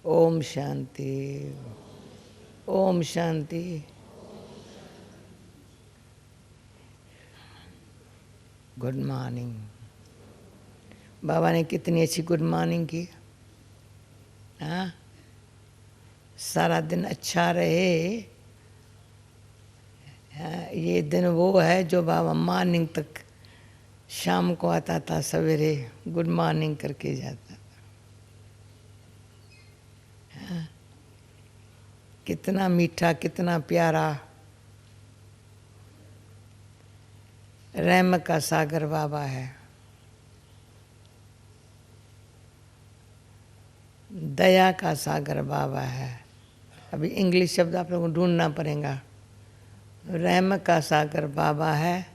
Om Shanti, Om Shanti. Good morning. बाबा ने कितनी अच्छी गुड मॉर्निंग की। हाँ, सारा दिन अच्छा रहे। हाँ, ये दिन वो है जो बाबा मॉर्निंग तक, शाम को आता था, सवेरे गुड मॉर्निंग करके जाता। हाँ, कितना मीठा, कितना प्यारा। रहम का सागर बाबा है, दया का सागर बाबा है। अभी इंग्लिश शब्द आप लोगों को ढूंढना पड़ेगा। रहम का सागर बाबा है,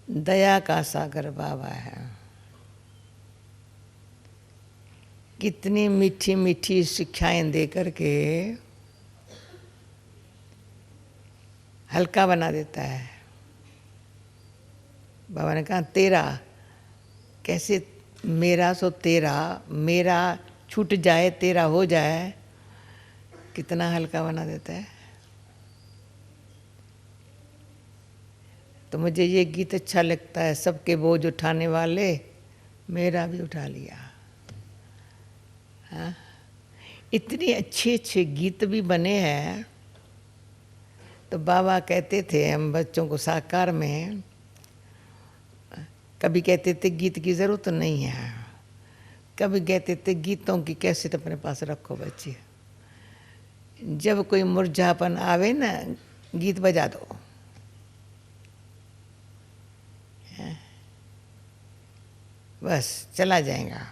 दया का सागर बाबा है। कितनी मीठी मीठी शिक्षाएं दे करके हल्का बना देता है। बाबा ने कहा तेरा कैसे, मेरा सो तेरा, मेरा छूट जाए तेरा हो जाए, कितना हल्का बना देता है। तो मुझे ये गीत अच्छा लगता है, सबके बोझ उठाने वाले मेरा भी उठा लिया। हाँ, इतने अच्छे अच्छे गीत भी बने हैं। तो बाबा कहते थे हम बच्चों को साकार में, कभी कहते थे गीत की ज़रूरत नहीं है, कभी कहते थे गीतों की कैसेट अपने पास रखो बच्चे, जब कोई मुरझापन आवे ना गीत बजा दो। बस चला जाएगा।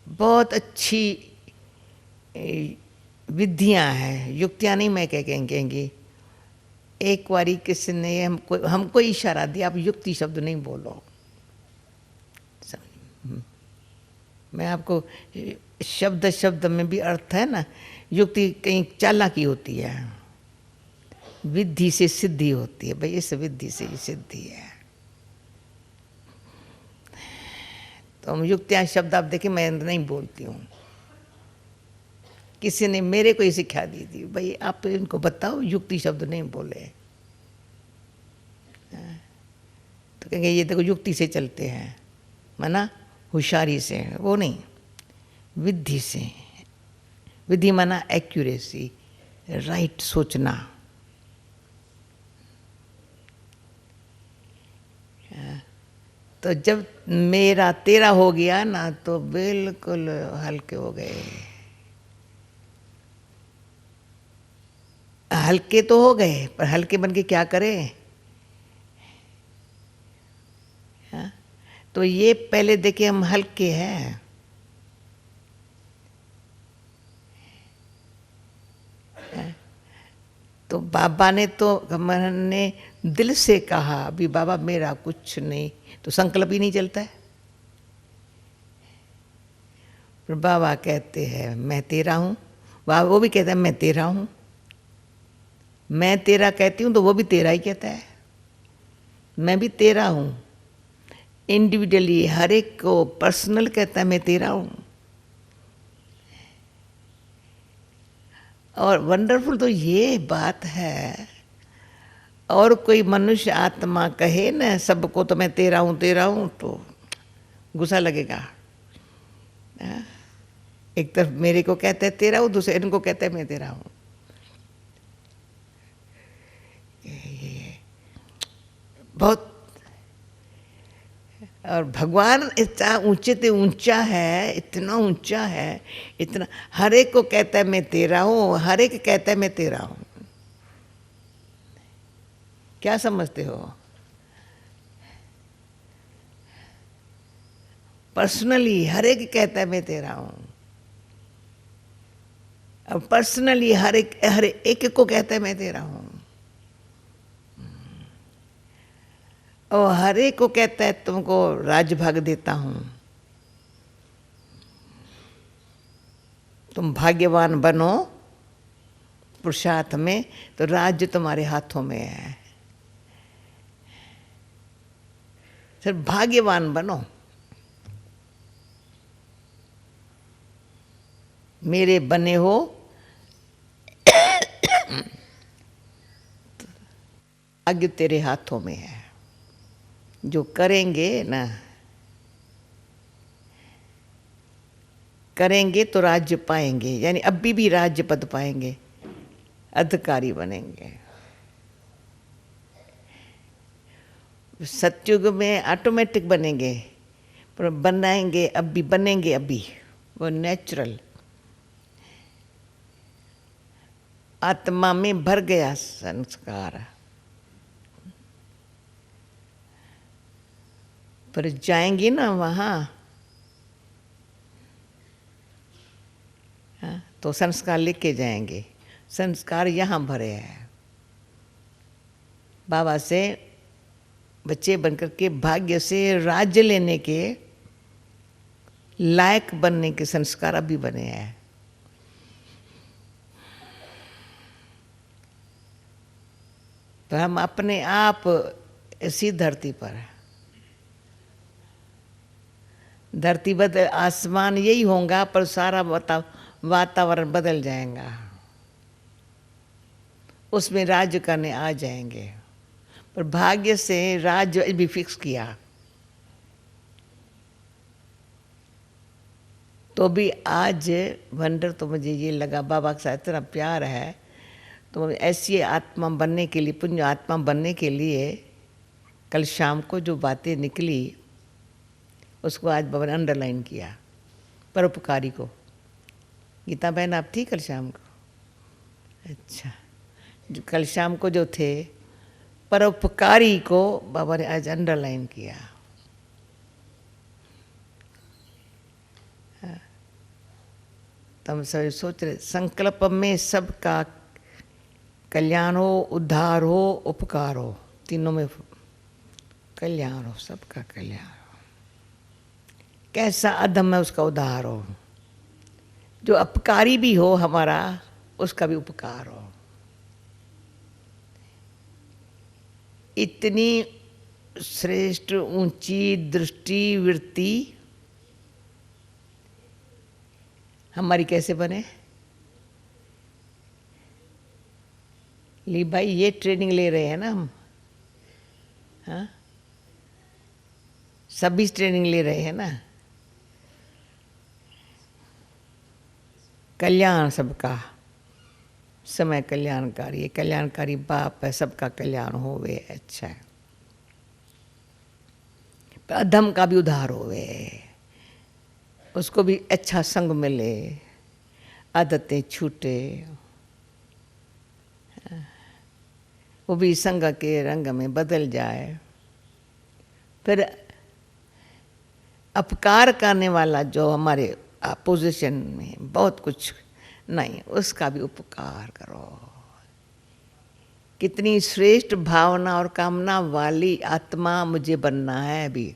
बहुत अच्छी विधियां हैं, युक्तियां नहीं मैं कहेंगी। एक बारी किसी ने हमको इशारा दिया, आप युक्ति शब्द नहीं बोलो। मैं आपको शब्द शब्द में भी अर्थ है ना, युक्ति कहीं चालाकी होती है, विधि से सिद्धि होती है। भाई इस विधि से ही सिद्धि है। तो हम युक्तियां शब्द आप देखिए मैं नहीं बोलती हूँ। किसी ने मेरे को ही सिखा दी थी, भाई आप इनको बताओ युक्ति शब्द नहीं बोले। तो कहेंगे ये देखो युक्ति से चलते हैं, माना होशियारी से, वो नहीं, विधि से। विधि माना एक्यूरेसी, राइट सोचना। तो जब मेरा तेरा हो गया ना तो बिल्कुल हल्के हो गए। हल्के तो हो गए, पर हल्के बन के क्या करें। हाँ? तो ये पहले देखिए हम हल्के हैं। तो बाबा ने तो हमने दिल से कहा, अभी बाबा मेरा कुछ नहीं, तो संकल्प ही नहीं चलता है। फिर बाबा कहते हैं मैं तेरा हूँ, बाबा वो भी कहता है मैं तेरा हूँ। मैं तेरा कहती हूँ तो वो भी तेरा ही कहता है। मैं भी तेरा हूँ, इंडिविजुअली हर एक को पर्सनल कहता है मैं तेरा हूँ। और वंडरफुल तो ये बात है, और कोई मनुष्य आत्मा कहे ना सबको तो मैं तेरा हूँ तो गुस्सा लगेगा। एक तरफ मेरे को कहता है तेरा हूँ, दूसरे इनको कहता है मैं तेरा हूँ। बहुत। और भगवान इतना ऊंचे से ऊंचा है, इतना ऊंचा है, इतना, हर एक को कहता है मैं तेरा हूँ, हर एक कहता है मैं तेरा हूँ। क्या समझते हो? पर्सनली हर एक कहता है मैं तेरा हूँ। अब पर्सनली हर एक को कहता है मैं तेरा हूँ, और हर एक को कहता है तुमको राजभाग देता हूँ, तुम भाग्यवान बनो पुरुषार्थ में, तो राज्य तुम्हारे हाथों में है। सिर्फ भाग्यवान बनो। मेरे बने हो भाग्य तेरे हाथों में है। जो करेंगे ना, करेंगे तो राज्य पाएंगे, यानी अभी भी राज्य पद पाएंगे, अधिकारी बनेंगे। सतयुग में ऑटोमेटिक बनेंगे, पर बनाएंगे अभी, बनेंगे अभी, वो नेचुरल आत्मा में भर गया संस्कार। पर जाएंगी ना वहाँ, तो संस्कार लेके जाएंगे। संस्कार यहाँ भरे हैं। बाबा से बच्चे बनकर के भाग्य से राज्य लेने के लायक बनने के संस्कार अभी बने हैं। तो हम अपने आप इसी धरती पर, धरती बदल, आसमान यही होगा, पर सारा वातावरण बदल जाएगा, उसमें राज्य करने आ जाएंगे। पर भाग्य से राज्य भी फिक्स किया, तो भी आज वंडर तो मुझे ये लगा, बाबा के साथ इतना प्यार है, तो ऐसी आत्मा बनने के लिए, पुण्य आत्मा बनने के लिए कल शाम को जो बातें निकली उसको आज बाबा ने अंडरलाइन किया। परोपकारी को, गीता बहन आप थी कल शाम को? अच्छा, जो कल शाम को जो थे परोपकारी को बाबा ने आज अंडरलाइन किया। तो हम सब सोच रहे, संकल्प में सबका कल्याण हो, उद्धार हो, उपकार हो, तीनों में कल्याण हो, सबका कल्याण हो। कैसा अधम है उसका उद्धार हो, जो अपकारी भी हो हमारा उसका भी उपकार हो। इतनी श्रेष्ठ ऊंची दृष्टि वृत्ति हमारी कैसे बने? ली भाई, ये ट्रेनिंग ले रहे हैं ना हम, हाँ, सभी ट्रेनिंग ले रहे हैं ना। कल्याण सबका, समय कल्याणकारी, ये कल्याणकारी बाप है, सबका कल्याण होवे, अच्छा है। अधम का भी उद्धार होवे, उसको भी अच्छा संग मिले, आदतें छूटे, वो भी संग के रंग में बदल जाए। फिर अपकार करने वाला जो हमारे अपोजिशन में बहुत कुछ नहीं, उसका भी उपकार करो। कितनी श्रेष्ठ भावना और कामना वाली आत्मा मुझे बनना है अभी।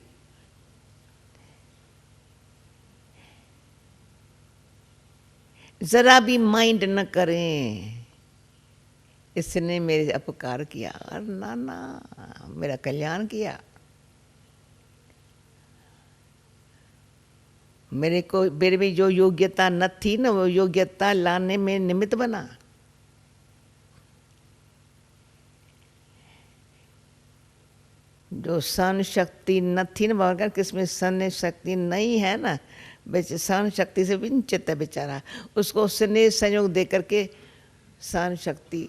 जरा भी माइंड न करें इसने मेरे अपकार किया, और ना ना मेरा कल्याण किया, मेरे में जो योग्यता न थी ना, वो योग्यता लाने में निमित्त बना। जो सहन शक्ति न थी ना, बाबा किसमें सहन शक्ति नहीं है ना, सहन शक्ति से वंचित है बेचारा, उसको स्नेह संयोग दे करके सहन शक्ति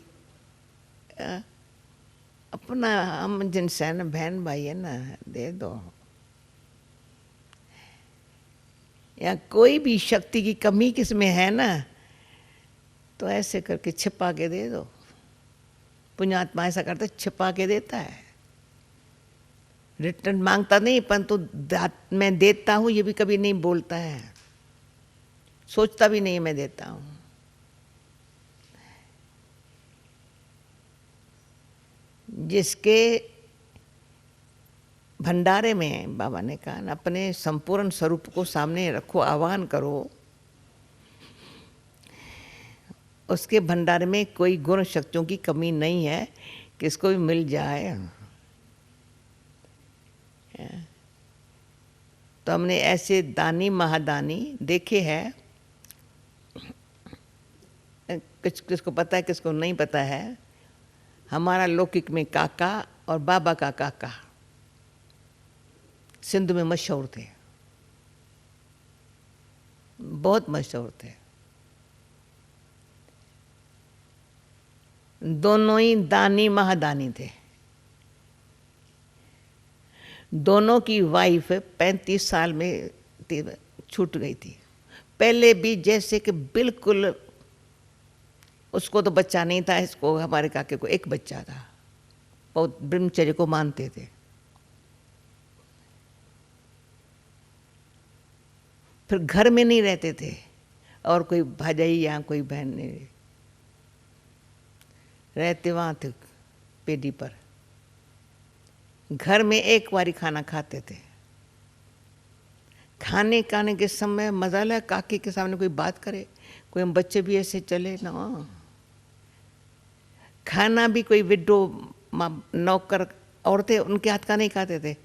अपना, हम जिनसे है ना बहन भाई है ना, दे दो। या कोई भी शक्ति की कमी किसमें है ना, तो ऐसे करके छिपा के दे दो। पुण्यात्मा ऐसा करता है, छिपा के देता है, रिटर्न मांगता नहीं, परंतु मैं देता हूँ ये भी कभी नहीं बोलता है, सोचता भी नहीं मैं देता हूँ। जिसके भंडारे में बाबा ने कहा अपने संपूर्ण स्वरूप को सामने रखो, आह्वान करो, उसके भंडार में कोई गुण शक्तियों की कमी नहीं है, किसको भी मिल जाए। तो हमने ऐसे दानी महादानी देखे हैं किसको पता है किसको नहीं पता है, हमारा लौकिक में काका और बाबा का काका सिंध में मशहूर थे, बहुत मशहूर थे। दोनों ही दानी महादानी थे। दोनों की वाइफ 35 साल में छूट गई थी। पहले भी जैसे कि बिल्कुल उसको तो बच्चा नहीं था, इसको हमारे काके को एक बच्चा था। बहुत ब्रह्मचर्य को मानते थे। फिर घर में नहीं रहते थे और कोई भाजाई या कोई बहन नहीं रहते, वहाँ थे पेड़ी पर। घर में एक बारी खाना खाते थे। खाने के समय मजा लगा, काकी के सामने कोई बात करे, कोई हम बच्चे भी ऐसे चले ना। खाना भी कोई विडो नौकर औरतें उनके हाथ का नहीं खाते थे,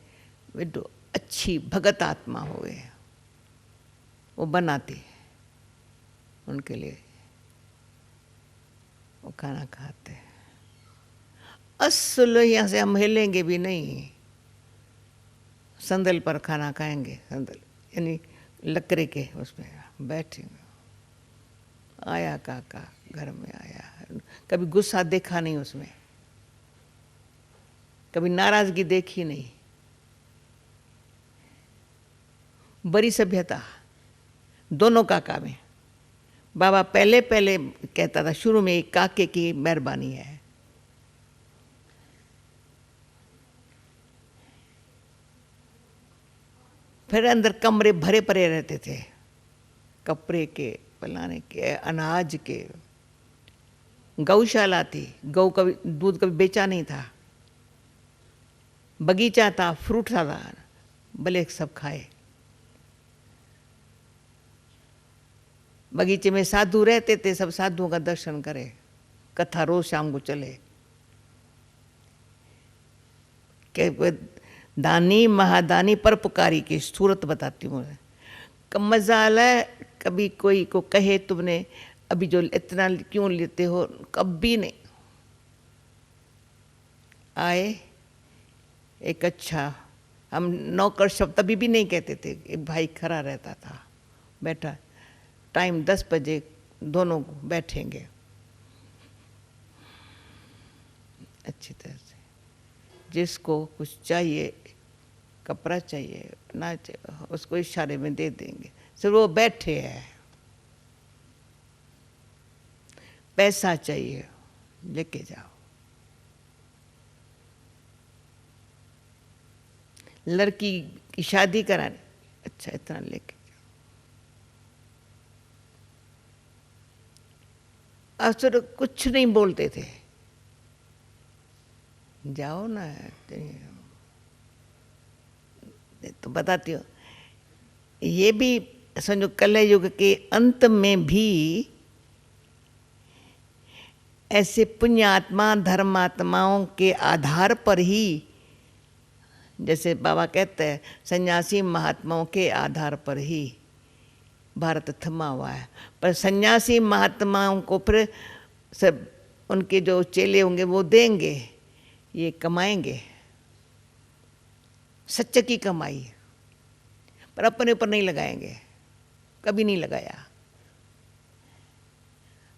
विडो अच्छी भगत आत्मा हो गए वो बनाती उनके लिए, वो खाना खाते। असल यहाँ से हम हिलेंगे भी नहीं, संदल पर खाना खाएंगे, संदल यानी लकड़े के उसमें बैठेंगे। आया काका घर में आया, कभी गुस्सा देखा नहीं उसमें, कभी नाराजगी देखी नहीं। बड़ी सभ्यता दोनों काका में। बाबा पहले कहता था शुरू में, काके की मेहरबानी है। फिर अंदर कमरे भरे पड़े रहते थे, कपड़े के, फलाने के, अनाज के। गौशाला थी, गौ कभी दूध कभी बेचा नहीं था। बगीचा था, फ्रूट था, भले सब खाए। बगीचे में साधु रहते थे, सब साधुओं का दर्शन करे, कथा रोज शाम को चले। दानी महादानी परोपकारी की सूरत बताती हूँ। मजाल है, कभी कोई को कहे तुमने अभी जो इतना क्यों लेते हो, कभी नहीं। आए एक अच्छा, हम नौकर शब्द तभी भी नहीं कहते थे, एक भाई खड़ा रहता था, बैठा, टाइम 10 बजे दोनों बैठेंगे अच्छी तरह से। जिसको कुछ चाहिए, कपड़ा चाहिए ना चाहिए, उसको इशारे में दे देंगे, सिर्फ वो बैठे हैं। पैसा चाहिए लेके जाओ, लड़की की शादी करानी, अच्छा इतना लेके जाओ। अक्सर कुछ नहीं बोलते थे, जाओ ना। तो बताती हो, ये भी समझो कलयुग के अंत में भी ऐसे पुण्यात्मा धर्मात्माओं के आधार पर ही, जैसे बाबा कहते हैं सन्यासी महात्माओं के आधार पर ही भारत थमा हुआ है। पर सन्यासी महात्माओं को फिर सब उनके जो चेले होंगे वो देंगे, ये कमाएंगे, सच्चे की कमाई, पर अपने ऊपर नहीं लगाएंगे, कभी नहीं लगाया।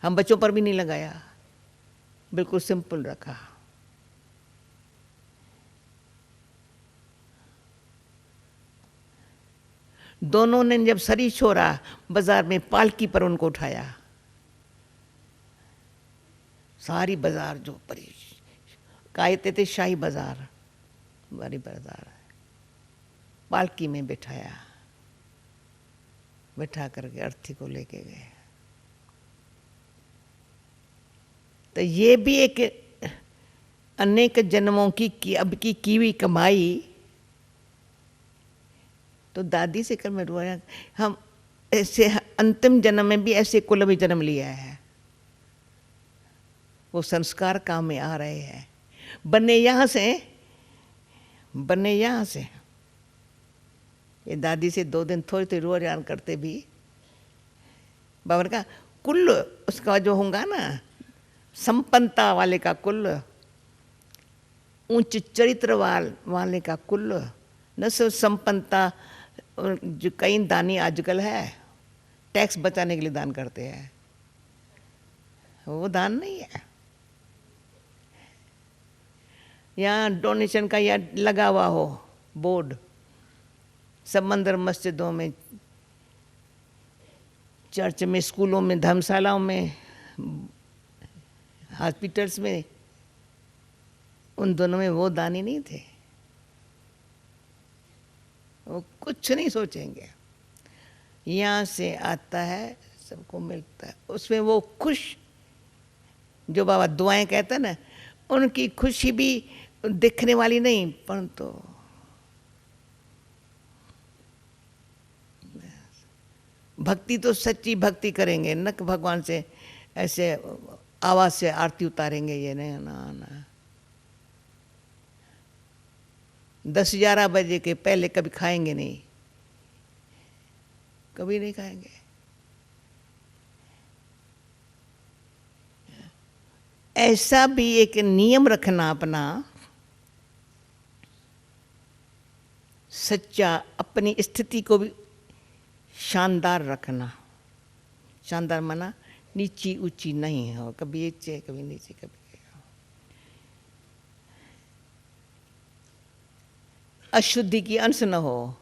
हम बच्चों पर भी नहीं लगाया, बिल्कुल सिंपल रखा। दोनों ने जब शरीर छोड़ा, बाजार में पालकी पर उनको उठाया। सारी बाजार जो परी कहते थे शाही बाजार, बड़ी बाजार, पालकी में बिठाया, बैठा करके अर्थी को लेके गए। तो ये भी एक अनेक जन्मों की अब की हुई कमाई। तो दादी से कर मैं रोया, हम ऐसे अंतिम जन्म में भी ऐसे कुल में जन्म लिया है, वो संस्कार काम में आ रहे हैं। बने यहाँ से। ये दादी से 2 दिन थोड़ी रोजान करते भी, बाबा ने कहा कुल उसका जो होगा ना, संपन्नता वाले का कुल, उच्च चरित्र वाले का कुल, न सिर्फ संपन्नता। जो कई दानी आजकल है टैक्स बचाने के लिए दान करते हैं, वो दान नहीं है। यहाँ डोनेशन का या लगा हुआ हो बोर्ड, सब मंदिर मस्जिदों में, चर्च में, स्कूलों में, धर्मशालाओं में, हॉस्पिटल्स में, उन दोनों में वो दानी नहीं थे। वो कुछ नहीं सोचेंगे, यहाँ से आता है सबको मिलता है, उसमें वो खुश, जो बाबा दुआएं कहते हैं ना, उनकी खुशी भी दिखने वाली नहीं, परंतु भक्ति तो सच्ची भक्ति करेंगे, न कि भगवान से ऐसे आवाज से आरती उतारेंगे, ये नहीं ना। 10-11 बजे के पहले कभी खाएंगे नहीं, कभी नहीं खाएंगे। ऐसा भी एक नियम रखना अपना, सच्चा, अपनी स्थिति को भी शानदार रखना। शानदार माना नीची ऊंची नहीं हो, कभी नीचे कभी नीचे कभी। अशुद्धि की अंश न हो,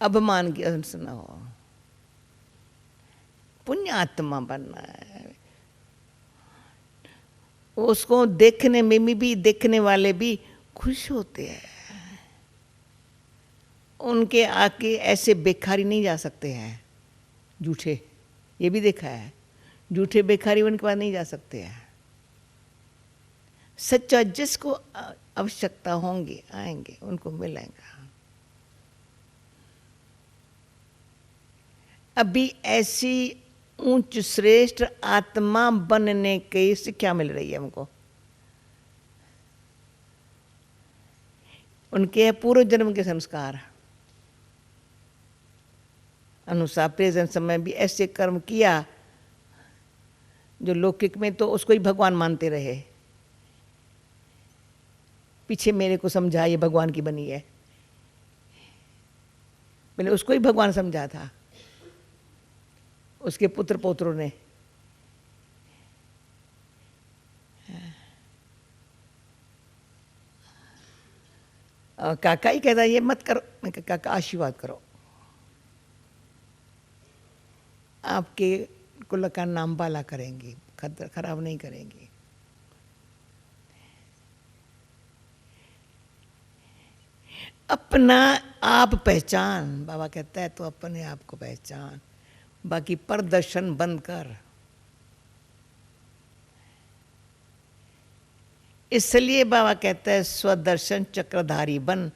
अभिमान की अंश न हो, पुण्यात्मा बनना है। उसको देखने में भी देखने वाले भी खुश होते हैं। उनके आके ऐसे बेखारी नहीं जा सकते हैं, झूठे, ये भी देखा है, झूठे बेखारी उनके पास नहीं जा सकते हैं। सच्चा जिसको आवश्यकता होंगी आएंगे, उनको मिलेगा। अभी ऐसी ऊंच श्रेष्ठ आत्मा बनने की शिक्षा मिल रही है हमको। उनके पूर्व जन्म के संस्कार अनुसार प्रेजेंट समय भी ऐसे कर्म किया जो लौकिक में तो उसको ही भगवान मानते रहे। पीछे मेरे को समझा ये भगवान की बनी है, पहले उसको ही भगवान समझा था, उसके पुत्र पौत्रों ने। और काका ही कहता ये मत करो, मैं कहा काका आशीर्वाद करो, आपके कुल का नाम बाला करेंगी, खराब नहीं करेंगी। अपना आप पहचान, बाबा कहता है तो अपने आप को पहचान, बाकी प्रदर्शन बंद कर। इसलिए बाबा कहता है स्वदर्शन चक्रधारी बन।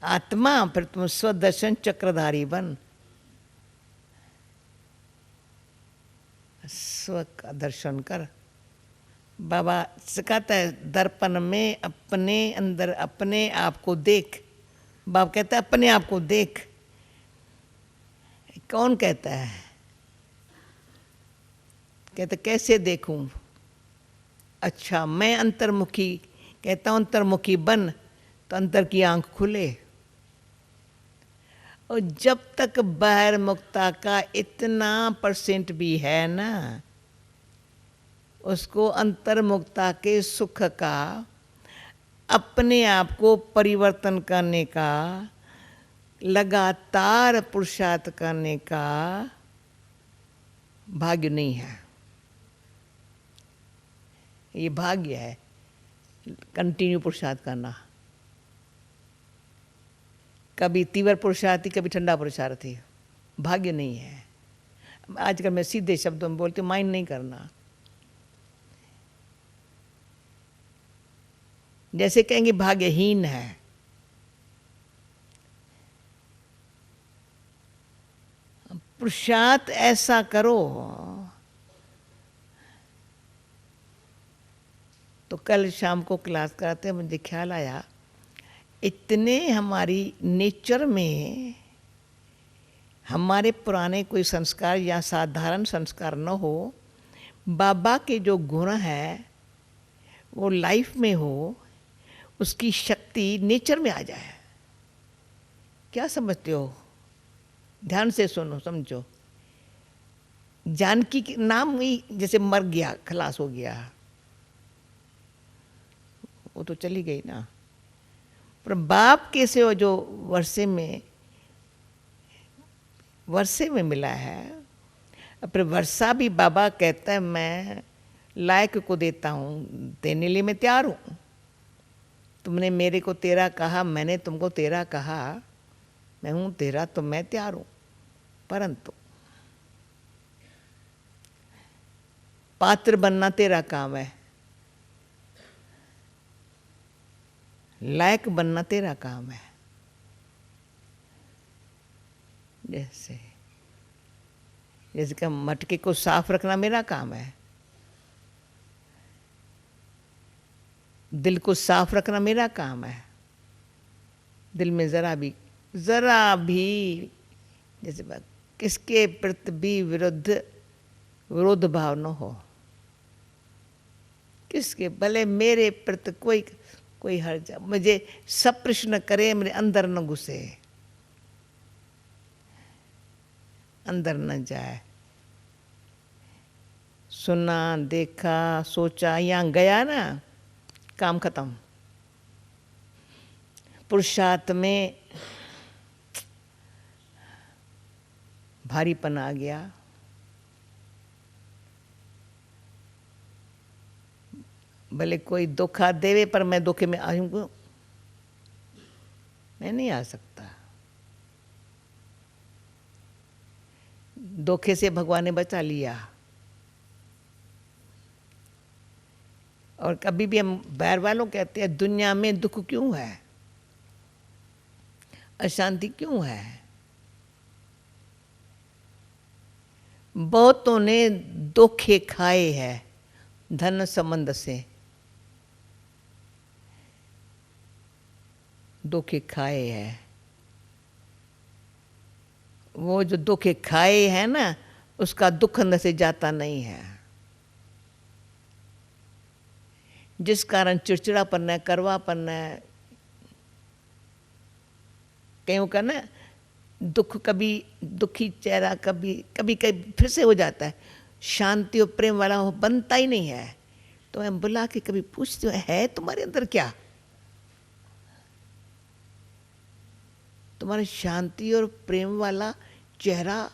आत्मा फिर तुम स्वदर्शन चक्रधारी बन, स्व का दर्शन कर। बाबा सिखाता है दर्पण में अपने अंदर अपने आप को देख। बाबा कहता है अपने आप को देख। कौन कहता है? कहता कैसे देखूं? अच्छा मैं अंतर्मुखी, कहता हूं अंतर्मुखी बन तो अंतर की आंख खुले। और जब तक बाहर मुक्ता का इतना % भी है ना, उसको अंतर्मुक्ता के सुख का, अपने आप को परिवर्तन करने का, लगातार पुरुषार्थ करने का भाग्य नहीं है। ये भाग्य है कंटिन्यू पुरुषार्थ करना। कभी तीव्र पुरुषार्थी, कभी ठंडा पुरुषार्थी, भाग्य नहीं है। आजकल मैं सीधे शब्दों में बोलती हूँ, माइंड नहीं करना। जैसे कहेंगे भाग्यहीन है, पुरुषार्थ ऐसा करो। तो कल शाम को क्लास कराते मुझे ख्याल आया, इतने हमारी नेचर में हमारे पुराने कोई संस्कार या साधारण संस्कार न हो, बाबा के जो गुण है वो लाइफ में हो, उसकी शक्ति नेचर में आ जाए। क्या समझते हो? ध्यान से सुनो, समझो। जानकी के नाम ही जैसे मर गया, खलास हो गया, वो तो चली गई ना। पर बाप के से वो जो वर्षे में मिला है, पर वर्षा भी बाबा कहता है मैं लायक को देता हूँ, देने लिए मैं तैयार हूँ। तुमने मेरे को तेरा कहा, मैंने तुमको तेरा कहा, मैं हूँ तेरा तो मैं तैयार हूँ। परंतु पात्र बनना तेरा काम है, लायक बनना तेरा काम है। जैसे कि मटके को साफ रखना मेरा काम है, दिल को साफ रखना मेरा काम है। दिल में जरा भी जैसे किसके प्रति भी विरोध भाव न हो, किसके भले मेरे प्रति कोई हर्ज, मुझे सब प्रश्न करे, मेरे अंदर न घुसे, अंदर न जाए। सुना, देखा, सोचा, यहाँ गया ना, काम खत्म। पुरुषार्थ में भारीपन आ गया, भले कोई धोखा देवे पर मैं धोखे में आऊंगा, मैं नहीं आ सकता। धोखे से भगवान ने बचा लिया। और कभी भी हम बैर वालों कहते हैं दुनिया में दुख क्यों है, अशांति क्यों है? बहुतों ने धोखे खाए हैं धन संबंध से, धोखे खाए हैं। वो जो धोखे खाए हैं ना, उसका दुख अंदर से जाता नहीं है, जिस कारण चिड़चिड़ापन है, करवापन है। कहीं का ना दुख, कभी दुखी चेहरा कभी कभी कभी फिर से हो जाता है, शांति और प्रेम वाला हो बनता ही नहीं है। तो मैं बुला के कभी पूछती हूँ, है तुम्हारे अंदर क्या? तुम्हारे शांति और प्रेम वाला चेहरा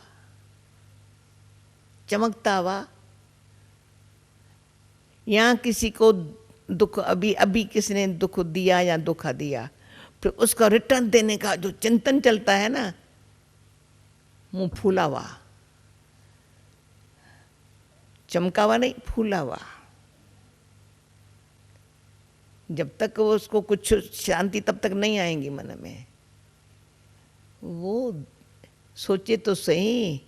चमकता हुआ, यहाँ किसी को दुख, अभी किसने दुख दिया या धोखा दिया, फिर उसका रिटर्न देने का जो चिंतन चलता है ना, मुंह फूला हुआ, चमका हुआ नहीं, फूला हुआ। जब तक वो उसको कुछ शांति तब तक नहीं आएंगी मन में। वो सोचे तो सही,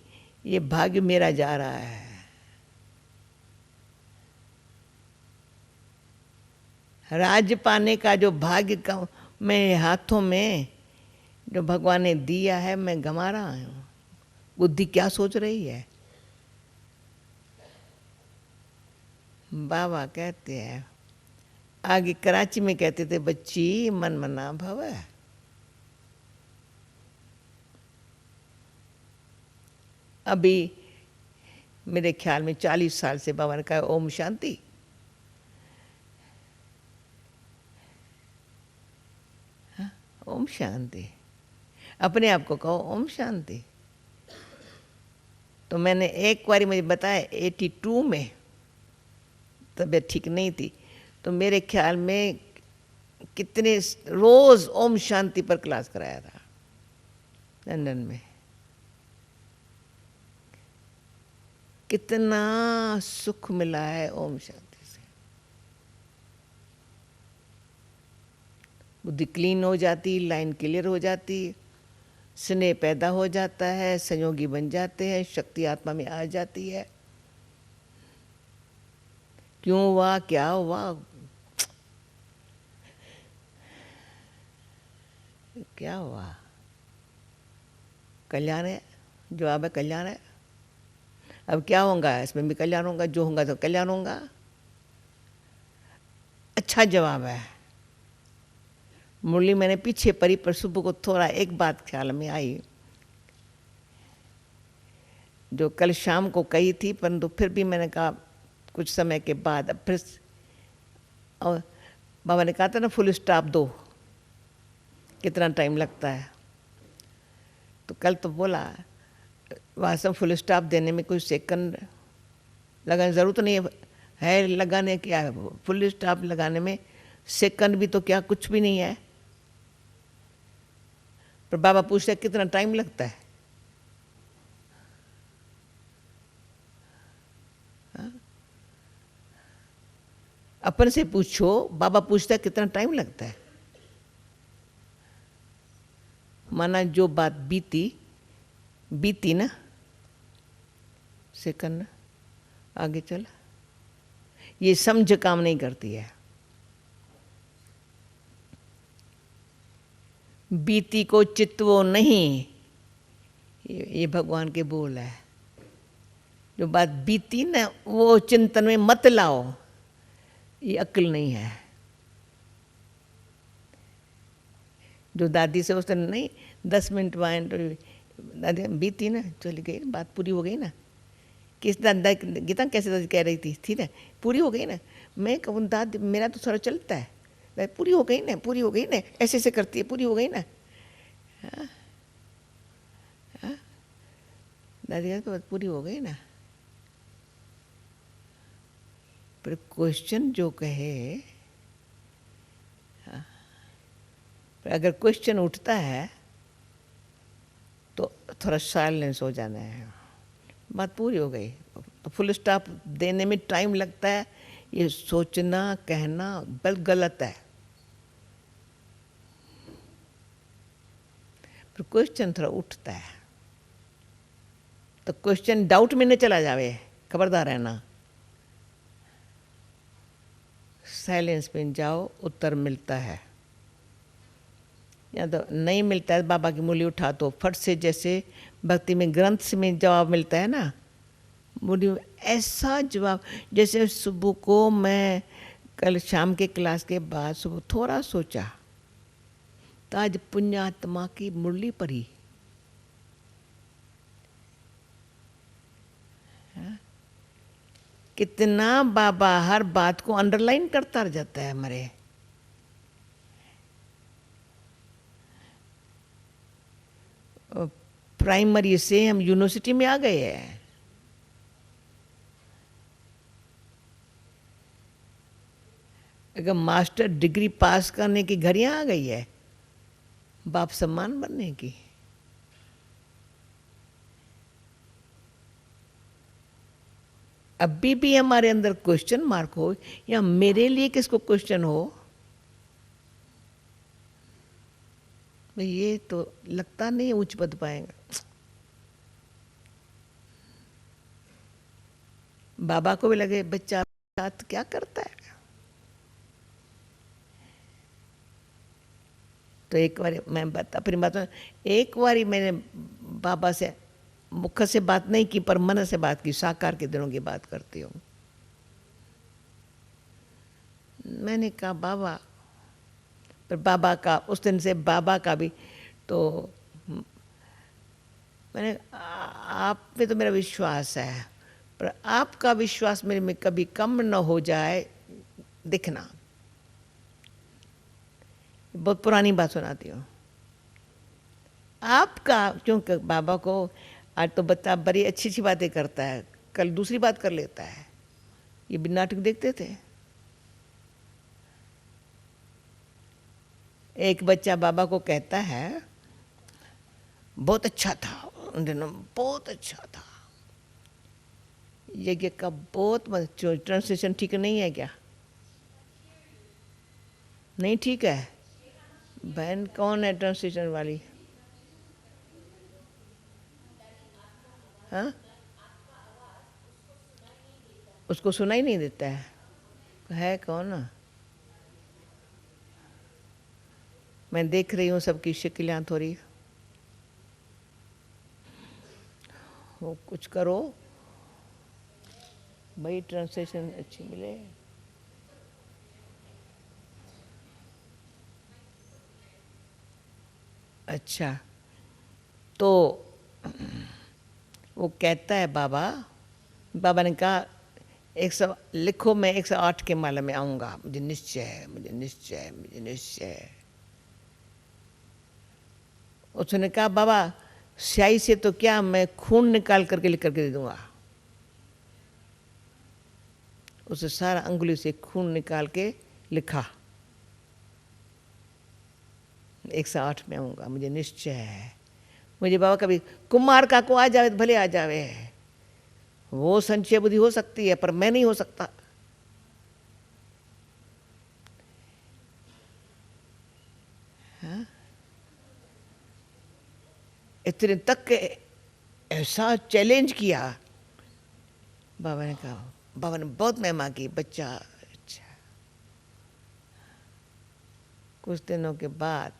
ये भाग्य मेरा जा रहा है। राज पाने का जो भाग्य का मेरे हाथों में जो भगवान ने दिया है, मैं गंवा रहा हूँ। बुद्धि क्या सोच रही है? बाबा कहते हैं, आगे कराची में कहते थे, बच्ची मन मना भव। अभी मेरे ख्याल में 40 साल से बाबा ने कहा ओम शांति। हाँ, ओम शांति, अपने आप को कहो ओम शांति। तो मैंने एक बारी मुझे बताया 82 में तबीयत ठीक नहीं थी, तो मेरे ख्याल में कितने रोज ओम शांति पर क्लास कराया था लंदन में। कितना सुख मिला है ओम शांति से। बुद्धि क्लीन हो जाती, लाइन क्लियर हो जाती, स्नेह पैदा हो जाता है, संयोगी बन जाते हैं, शक्ति आत्मा में आ जाती है। क्यों हुआ, क्या हुआ, क्या हुआ, कल्याण है। जवाब है कल्याण है। अब क्या होगा, इसमें भी कल्याण होगा, जो होगा तो कल्याण होगा। अच्छा जवाब है। मुरली मैंने पीछे पढ़ी पर सुबह को थोड़ा एक बात ख्याल में आई जो कल शाम को कही थी, परंतु फिर भी मैंने कहा कुछ समय के बाद अब फिर, और बाबा ने कहा था ना फुल स्टॉप दो, कितना टाइम लगता है। तो कल तो बोला वास्तव फुल स्टॉप देने में कोई सेकंड लगाने ज़रूरत नहीं है लगाने, क्या है फुल स्टॉप लगाने में सेकंड भी तो क्या कुछ भी नहीं है। पर बाबा पूछते कितना टाइम लगता है। अपन से पूछो, बाबा पूछता है कितना टाइम लगता है। माना जो बात बीती बीती ना, सेकंड आगे चला, ये समझ काम नहीं करती है। बीती को चितवो नहीं, ये भगवान के बोल है। जो बात बीती ना वो चिंतन में मत लाओ, ये अक्ल नहीं है। जो दादी से उसने नहीं 10 मिनट वाइन दादी बीती ना, चली गई, बात पूरी हो गई ना। किस दादा गीता कैसे दादी कह रही थी ना, पूरी हो गई ना। मैं कहूँ दादी मेरा तो थोड़ा चलता है, दादी पूरी हो गई ना, पूरी हो गई ना, ऐसे ऐसे करती है, पूरी हो गई ना। हाँ हाँ, दादी कहती बात पूरी हो गई ना। पर क्वेश्चन जो कहे, पर अगर क्वेश्चन उठता है तो थोड़ा साइलेंस हो जाना है, बात पूरी हो गई। फुल स्टॉप देने में टाइम लगता है, ये सोचना कहना बल गलत है। पर क्वेश्चन थोड़ा उठता है तो क्वेश्चन डाउट में न चला जावे, खबरदार रहना। साइलेंस में जाओ, उत्तर मिलता है। या तो नहीं मिलता है, बाबा की मूली उठा तो फट से, जैसे भक्ति में ग्रंथ में जवाब मिलता है ना, मूली ऐसा जवाब। जैसे सुबह को मैं कल शाम के क्लास के बाद सुबह थोड़ा सोचा तो आज पुण्यात्मा की मुरली पढ़ी। कितना बाबा हर बात को अंडरलाइन करता रह जाता है हमारे। प्राइमरी से हम यूनिवर्सिटी में आ गए हैं। अगर मास्टर डिग्री पास करने की घड़ियां आ गई है, बाप सम्मान बनने की। अभी भी हमारे अंदर क्वेश्चन मार्क हो, या मेरे लिए किसको क्वेश्चन हो, भाई ये तो लगता नहीं उच्च पद पाएगा। बाबा को भी लगे बच्चा साथ क्या करता है। तो एक बार मैं बता अपनी बात, एक बार मैंने बाबा से मुख से बात नहीं की पर मन से बात की, साकार के दिनों की बात करती हूँ। मैंने कहा बाबा, पर बाबा का उस दिन से बाबा का भी तो मैंने आप पे तो मेरा विश्वास है, पर आपका विश्वास मेरे में कभी कम न हो जाए दिखना। बहुत पुरानी बात सुनाती हूँ आपका, क्योंकि बाबा को आज तो बच्चा बड़ी अच्छी अच्छी बातें करता है, कल दूसरी बात कर लेता है। ये भी नाटक देखते थे। एक बच्चा बाबा को कहता है बहुत अच्छा था उन दिनों, बहुत अच्छा था। यज्ञ का बहुत ट्रांसलेशन ठीक नहीं है क्या? नहीं ठीक है। बहन कौन है ट्रांसलेशन वाली? हाँ, उसको सुनाई नहीं देता है कौन? मैं देख रही हूँ सबकी शक्लें थोड़ी। वो कुछ करो भाई, ट्रांसलेशन अच्छी मिले। अच्छा, तो वो कहता है बाबा ने कहा 100 लिखो, मैं 108 के माला में आऊँगा, मुझे निश्चय है, मुझे निश्चय है, मुझे निश्चय है। उसने कहा बाबा स्याही से तो क्या, मैं खून निकाल करके लिख करके दे दूँगा। उसे सारा अंगुली से खून निकाल के लिखा, 108 में आऊँगा, मुझे निश्चय है। मुझे बाबा कभी कुमार का को आ जावे तो भले आ जावे, वो संचय बुद्धि हो सकती है पर मैं नहीं हो सकता। हाँ? इतने तक ऐसा चैलेंज किया। बाबा ने कहा, बाबा ने बहुत महिमा की, बच्चा अच्छा। कुछ दिनों के बाद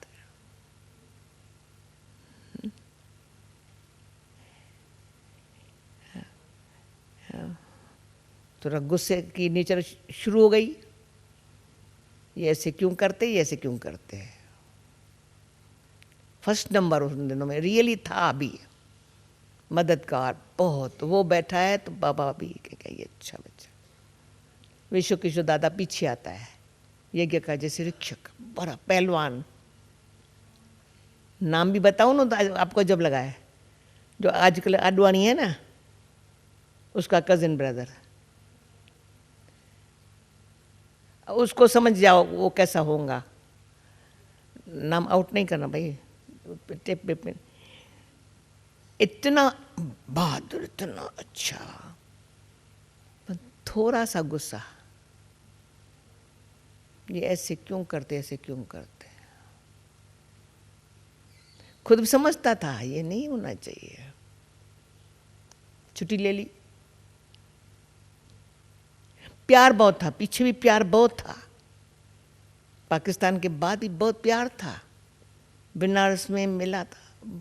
थोड़ा गुस्से की नेचर शुरू हो गई, ये ऐसे क्यों करते, ये ऐसे क्यों करते हैं। फर्स्ट नंबर उन दिनों में रियली था अभी मददगार बहुत। वो बैठा है तो बाबा भी कहिए अच्छा बच्चा। विश्व किशोर दादा पीछे आता है, यज्ञ का जैसे शिक्षक, बड़ा पहलवान। नाम भी बताऊं ना तो आपको जब लगा है, जो आजकल आडवाणी है ना, उसका कजिन ब्रदर, उसको समझ जाओ वो कैसा होगा। नाम आउट नहीं करना भाई, टिप पे। इतना बहादुर, इतना अच्छा, पर थोड़ा सा गुस्सा, ये ऐसे क्यों करते, ऐसे क्यों करते। खुद भी समझता था ये नहीं होना चाहिए, छुट्टी ले ली। प्यार बहुत था, पीछे भी प्यार बहुत था, पाकिस्तान के बाद भी बहुत प्यार था, बनारस में मिला था,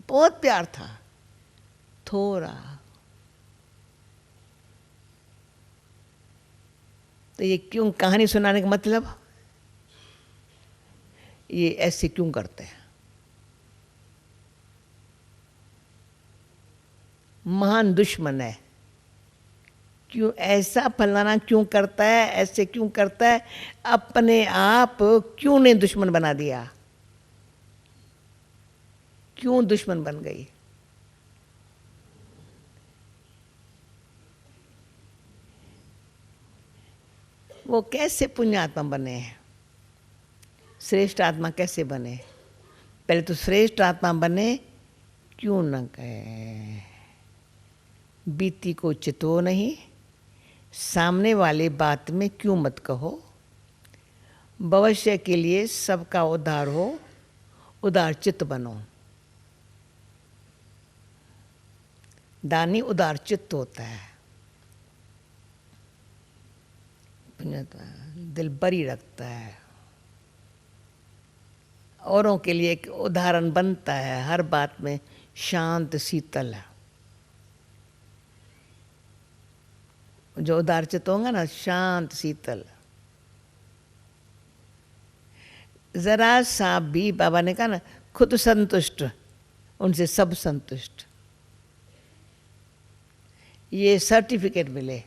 बहुत प्यार था। थोड़ा तो ये क्यों, कहानी सुनाने का मतलब ये ऐसे क्यों करते हैं। महान दुश्मन है, क्यों ऐसा फलाना क्यों करता है, ऐसे क्यों करता है, अपने आप क्यों ने दुश्मन बना दिया, क्यों दुश्मन बन गई। वो कैसे पुण्यात्मा बने, श्रेष्ठ आत्मा कैसे बने। पहले तो श्रेष्ठ आत्मा बने, क्यों न कहे, बीती को चितो नहीं, सामने वाले बात में क्यों मत कहो, भविष्य के लिए सबका उद्धार हो, उदार चित्त बनो। दानी उदार चित्त होता है, दिल बरी रखता है, औरों के लिए एक उदाहरण बनता है, हर बात में शांत शीतल है। जो उदार चित्त होगा ना, शांत शीतल, जरा सा भी, बाबा ने कहा ना, खुद संतुष्ट, उनसे सब संतुष्ट। ये सर्टिफिकेट मिले,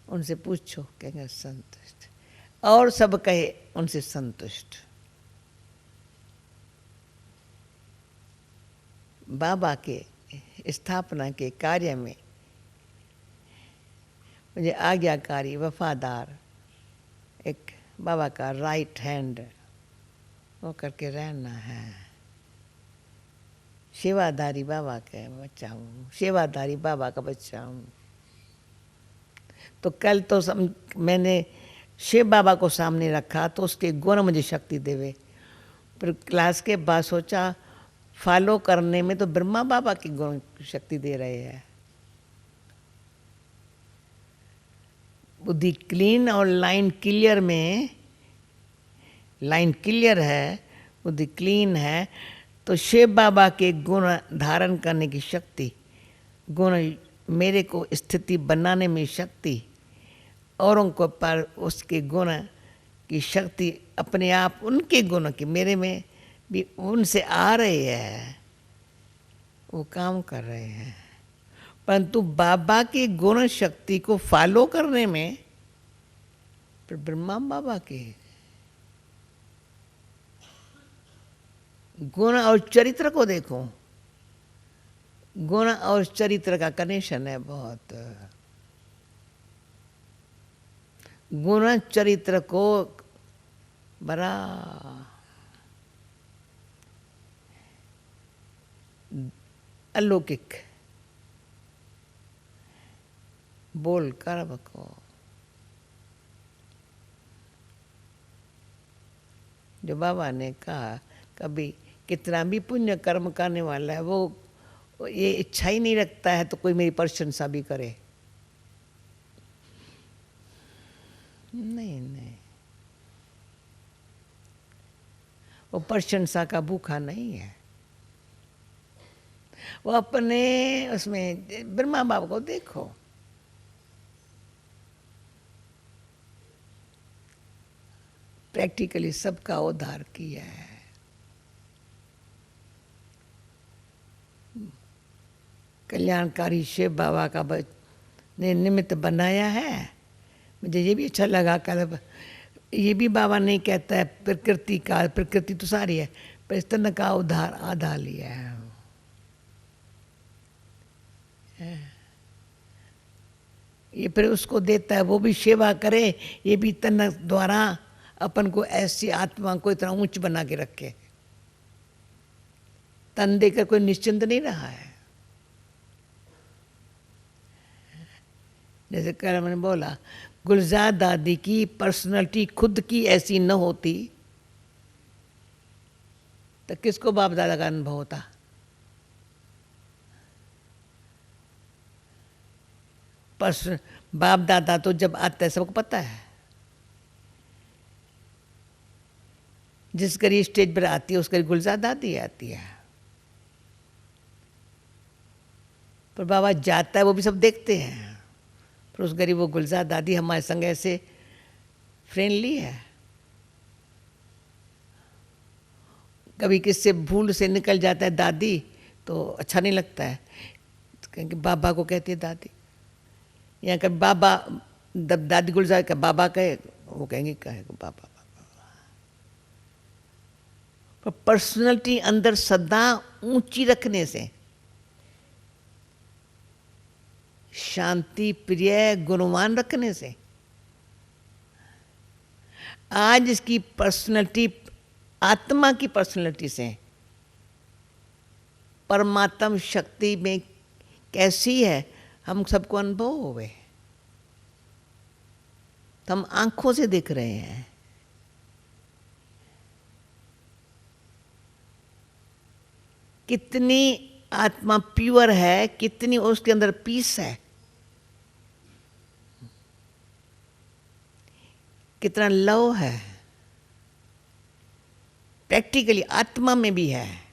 उनसे पूछो कहेंगे संतुष्ट, और सब कहे उनसे संतुष्ट। बाबा के स्थापना के कार्य में मुझे आज्ञाकारी, वफादार, एक बाबा का राइट हैंड वो करके रहना है। सेवादारी बाबा का बच्चा हूँ, सेवादारी बाबा का बच्चा हूँ। तो कल तो मैंने शिव बाबा को सामने रखा तो उसके गुण मुझे शक्ति देवे, पर क्लास के बाद सोचा फॉलो करने में तो ब्रह्मा बाबा की गुण शक्ति दे रहे हैं। बुद्धि क्लीन और लाइन क्लियर में, लाइन क्लियर है, बुद्धि क्लीन है, तो शिव बाबा के गुण धारण करने की शक्ति, गुण मेरे को स्थिति बनाने में शक्ति, औरों को पर उसके गुण की शक्ति अपने आप उनके गुण की मेरे में भी उनसे आ रही है, वो काम कर रहे हैं। परंतु बाबा की गुण शक्ति को फॉलो करने में फिर ब्रह्मा बाबा के गुण और चरित्र को देखो, गुण और चरित्र का कनेक्शन है बहुत। गुण चरित्र को बड़ा अलौकिक बोल कर बको, जो बाबा ने कहा कभी कितना भी पुण्य कर्म करने वाला है वो ये इच्छा ही नहीं रखता है तो कोई मेरी प्रशंसा भी करे, नहीं नहीं, वो प्रशंसा का भूखा नहीं है। वो अपने उसमें ब्रह्मा बाबा को देखो, प्रैक्टिकली सबका उद्धार किया है। कल्याणकारी शिव बाबा का ने निमित्त बनाया है। मुझे ये भी अच्छा लगा, कल ये भी बाबा नहीं कहता है प्रकृति का, प्रकृति तो सारी है पर इस तरह का उद्धार आधा लिया है। ये फिर उसको देता है, वो भी सेवा करे, ये भी तन द्वारा अपन को ऐसी आत्मा को इतना ऊंच बना के रखे। तन देकर कोई निश्चिंत नहीं रहा है। जैसे कल मैंने बोला, गुलजार दादी की पर्सनालिटी खुद की ऐसी न होती तो किसको बाप दादा का अनुभव होता। बाप दादा तो जब आता है सबको पता है, जिस करी स्टेज पर आती है उस करी गुलजार दादी आती है। पर बाबा जाता है वो भी सब देखते हैं, पर उस गरीब वो गुलजार दादी हमारे संग ऐसे फ्रेंडली है। कभी किससे भूल से निकल जाता है दादी तो अच्छा नहीं लगता है, तो कहेंगे बाबा को कहती है दादी, या कभी बाबा दादी गुलजार का बाबा कहे, वो कहेंगे कहे बाबा बाबा। पर पर्सनैलिटी अंदर सदा ऊंची रखने से, शांति प्रिय गुणवान रखने से, आज इसकी पर्सनैलिटी आत्मा की पर्सनैलिटी से परमात्म शक्ति में कैसी है हम सबको अनुभव हुए, तो हम आंखों से देख रहे हैं। कितनी आत्मा प्योर है, कितनी उसके अंदर पीस है, कितना लव है, प्रैक्टिकली आत्मा में भी है।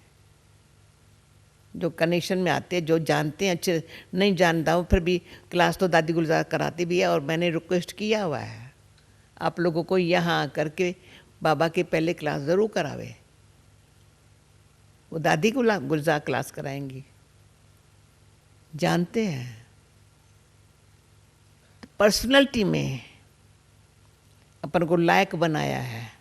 जो कनेक्शन में आते हैं, जो जानते हैं, अच्छे नहीं जानता हूँ फिर भी क्लास तो दादी गुलजार कराती भी है, और मैंने रिक्वेस्ट किया हुआ है आप लोगों को यहाँ करके बाबा के पहले क्लास ज़रूर करावे। वो दादी गुलजार क्लास कराएंगी, जानते हैं। पर्सनैलिटी में अपन को लायक बनाया है।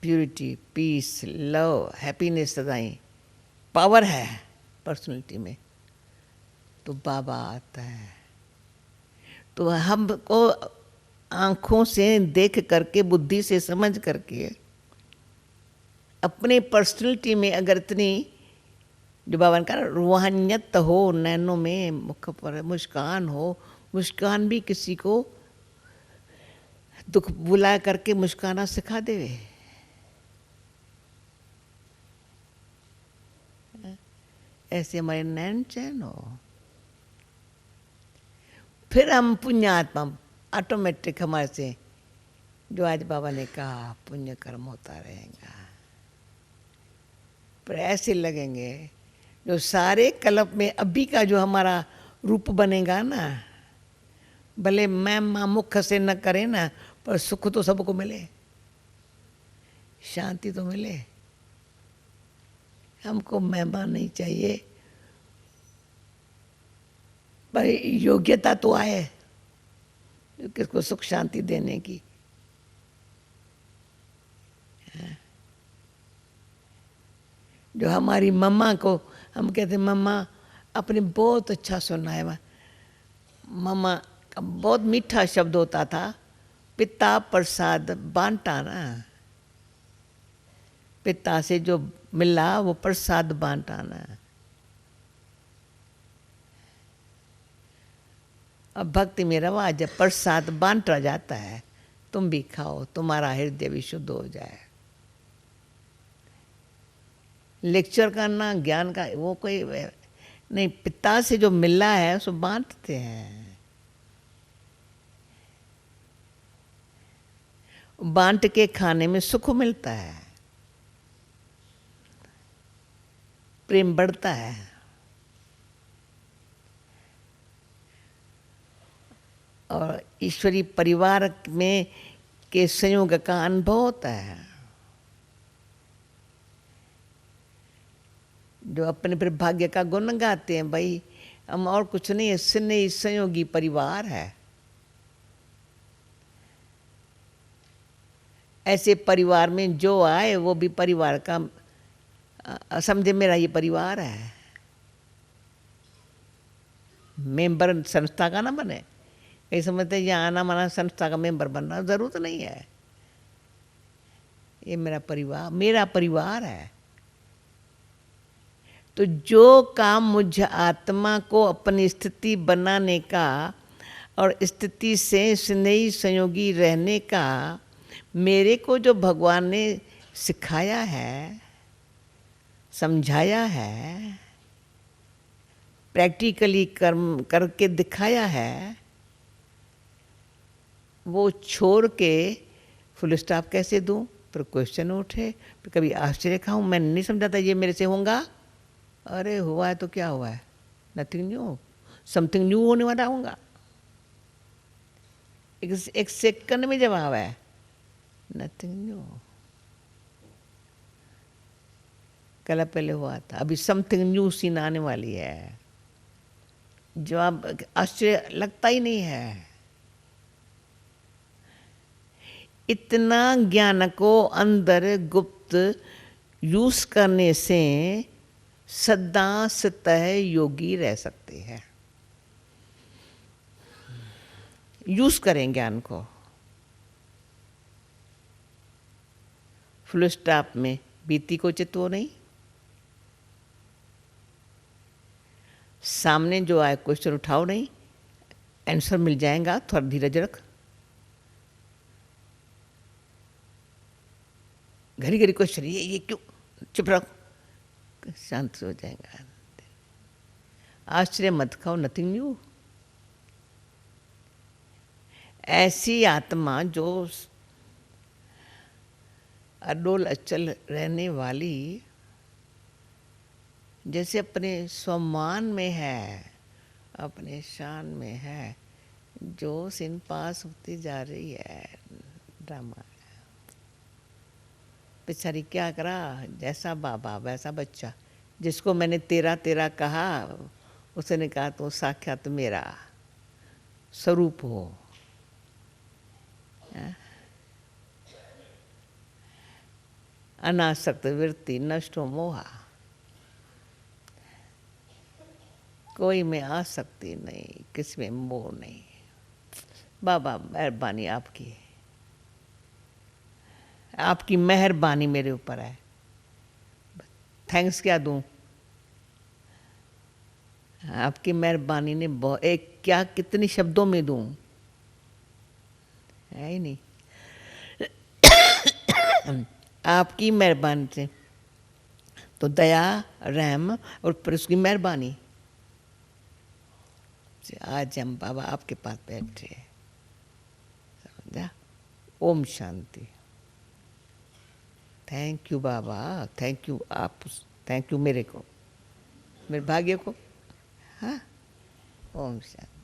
प्यूरिटी, पीस, लव, हैप्पीनेस सदाई पावर है पर्सनैलिटी में, तो बाबा आता है। तो हमको आँखों से देख करके, बुद्धि से समझ करके, अपने पर्सनैलिटी में अगर इतनी जो बाबा ने कहा रूहानियत हो, नैनों में मुख पर मुस्कान हो, मुस्कान भी किसी को दुख बुला करके मुस्काना सिखा देवे। ऐसे हमारे नैन चैन हो, फिर हम पुण्यात्मा ऑटोमेटिक हमारे से, जो आज बाबा ने कहा पुण्य कर्म होता रहेगा, पर ऐसे लगेंगे जो सारे कल्प में अभी का जो हमारा रूप बनेगा ना, भले मैं माँ मुख से न करे ना, पर सुख तो सबको मिले, शांति तो मिले। हमको महिमा नहीं चाहिए, पर योग्यता तो आए किसको सुख शांति देने की। जो हमारी मम्मा को हम कहते मम्मा अपने बहुत अच्छा सुना है, मम्मा का बहुत मीठा शब्द होता था, पिता प्रसाद बांटा ना, पिता से जो मिला वो प्रसाद बांटा ना। अब भक्ति में रवाज जब प्रसाद बांटा जाता है, तुम भी खाओ, तुम्हारा हृदय भी शुद्ध हो जाए। लेक्चर करना ज्ञान का वो कोई नहीं, पिता से जो मिला है उसको बांटते हैं। बांट के खाने में सुख मिलता है, प्रेम बढ़ता है, और ईश्वरीय परिवार में के संयोग का अनुभव होता है। जो अपने फिर भाग्य का गुण गाते हैं, भाई हम और कुछ नहीं है, स्नेही संयोगी परिवार है। ऐसे परिवार में जो आए वो भी परिवार का समझे, मेरा ये परिवार है। मेंबर संस्था का ना बने, कई समझते यहाँ आना माना संस्था का मेंबर बनना, जरूरत नहीं है। ये मेरा परिवार है। तो जो काम मुझ आत्मा को अपनी स्थिति बनाने का और स्थिति से स्नेही संयोगी रहने का मेरे को जो भगवान ने सिखाया है, समझाया है, प्रैक्टिकली कर्म करके दिखाया है, वो छोड़ के फुल स्टॉप कैसे दूं? फिर क्वेश्चन उठे, फिर कभी आश्चर्य खाऊं, मैंने नहीं समझा था ये मेरे से होगा। अरे हुआ है तो क्या हुआ है, नथिंग न्यू, समथिंग न्यू होने वाला होगा। एक सेकंड में जवाब है, नथिंग न्यू। कल पहले हुआ था, अभी समथिंग न्यू सीन आने वाली है। जवाब आश्चर्य लगता ही नहीं है। इतना ज्ञान को अंदर गुप्त यूज करने से सदा सतह योगी रह सकते हैं। यूज करें ज्ञान को, फुल स्टॉप में बीती को चित्तो नहीं, सामने जो आए क्वेश्चन उठाओ नहीं, आंसर मिल जाएगा, थोड़ा धीरज रख। घड़ी घड़ी क्वेश्चन ये क्यों, चुप रहो, शांत हो जाएगा। आश्चर्य मत खाओ, नथिंग न्यू। ऐसी आत्मा जो अडोल अचल रहने वाली, जैसे अपने स्वमान में है, अपने शान में है, जो सिन पास होती जा रही है ड्रामा। बेचारी क्या करा, जैसा बाबा वैसा बच्चा। जिसको मैंने तेरा तेरा कहा, उसने कहा तो साक्षात मेरा स्वरूप हो। अनासक्त वृत्ति नष्टो मोहा, कोई में आसक्ति नहीं, किसी में मोह नहीं। बाबा मेहरबानी आपकी, आपकी मेहरबानी मेरे ऊपर है। थैंक्स क्या दूं? आपकी मेहरबानी ने एक क्या कितनी शब्दों में दूं, है ही नहीं। आपकी मेहरबानी से तो दया, रहम और फिर उसकी मेहरबानी से आज हम बाबा आपके पास बैठे हैं। Om Shanti. Thank you Baba, thank you आप, थैंक यू मेरे को, मेरे भाग्य को। हाँ, ओम शांति।